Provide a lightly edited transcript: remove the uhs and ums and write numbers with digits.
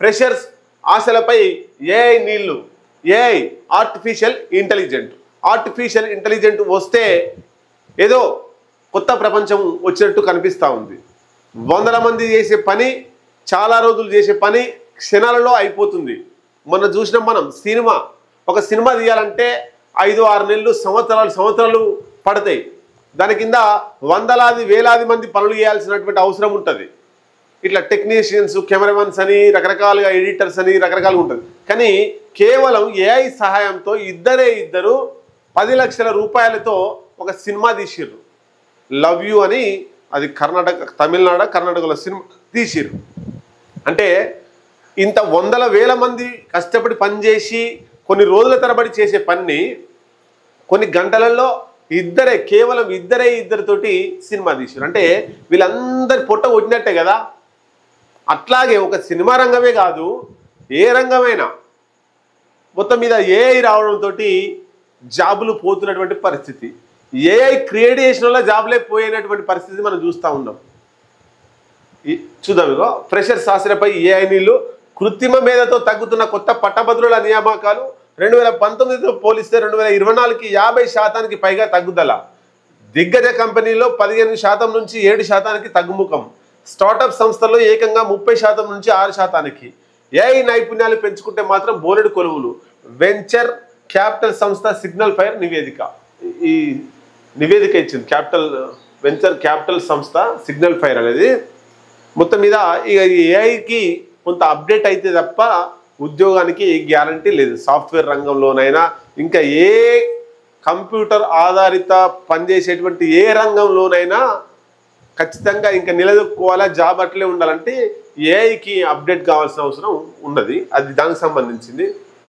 Freshers ఆశలపై AI నీళ్లు. AI artificial intelligent వస్తే ఏదో కొత్త ప్రపంచం వచ్చినట్టు కనిపిస్తూ ఉంది. వందల మంది చేసే పని, చాలా రోజులు చేసే పని క్షణాలలో అయిపోతుంది. మొన్న చూసినాం మనం ఒక సినిమా తీయాలంటే 5-6 నెలలు సంవత్సరాలు పడతాయి. దాని కింద వందలాది వేలాది మంది పనులు చేయాల్సినటువంటి అవసరం ఉంటుంది. ఇట్లా టెక్నీషియన్స్, కెమెరామెన్స్ అని, రకరకాలుగా ఎడిటర్స్ అని రకరకాలుగా ఉంటుంది. కానీ కేవలం ఏఐ సహాయంతో ఇద్దరు 10 లక్షల రూపాయలతో ఒక సినిమా తీసిర్రు. లవ్ యూ అని, అది కర్ణాటకలో సినిమా తీసిర్రు. అంటే ఇంత వందల వేల మంది కష్టపడి పనిచేసి కొన్ని రోజుల తరబడి చేసే పని కొన్ని గంటలలో కేవలం ఇద్దరితోటి సినిమా తీసారు. అంటే వీళ్ళందరి పొట్ట కొట్టినట్టే కదా. అట్లాగే ఒక సినిమా రంగమే కాదు, ఏ రంగమైనా మొత్తం మీద ఏఐ రావడంతో జాబులు పోతున్నటువంటి పరిస్థితి, ఏఐ క్రియేట్ చేసిన వల్ల జాబులే పోయినటువంటి పరిస్థితి మనం చూస్తూ ఉన్నాం. చూద్దాం. ఇగో ఫ్రెషర్స్ ఆశలపై ఏఐ నీళ్లు. కృత్రిమ మేధతో తగ్గుతున్న కొత్త పట్టభద్రుల నియామకాలు. 2019తో పోలిస్తే 2024కి 50% పైగా తగ్గుదల. దిగ్గజ కంపెనీల్లో 15% నుంచి 7% తగ్గుముఖం. స్టార్టప్ సంస్థల్లో ఏకంగా 30% నుంచి 6%. ఏఐ నైపుణ్యాలు పెంచుకుంటే మాత్రం బోలెడు కొలువులు. వెంచర్ క్యాపిటల్ సంస్థ సిగ్నల్ ఫైర్ నివేదిక ఇచ్చింది. వెంచర్ క్యాపిటల్ సంస్థ సిగ్నల్ ఫైర్ అనేది మొత్తం మీద ఇక ఏఐకి కొంత అప్డేట్ అయితే తప్ప ఉద్యోగానికి గ్యారంటీ లేదు. సాఫ్ట్వేర్ రంగంలోనైనా ఇంకా ఏ కంప్యూటర్ ఆధారిత పనిచేసేటువంటి ఏ రంగంలోనైనా ఖచ్చితంగా ఇంకా నిలదొక్కుకోవాలా, జాబ్ అట్లే ఉండాలంటే ఏఐకి అప్డేట్ కావాల్సిన అవసరం ఉన్నది. అది దానికి సంబంధించింది.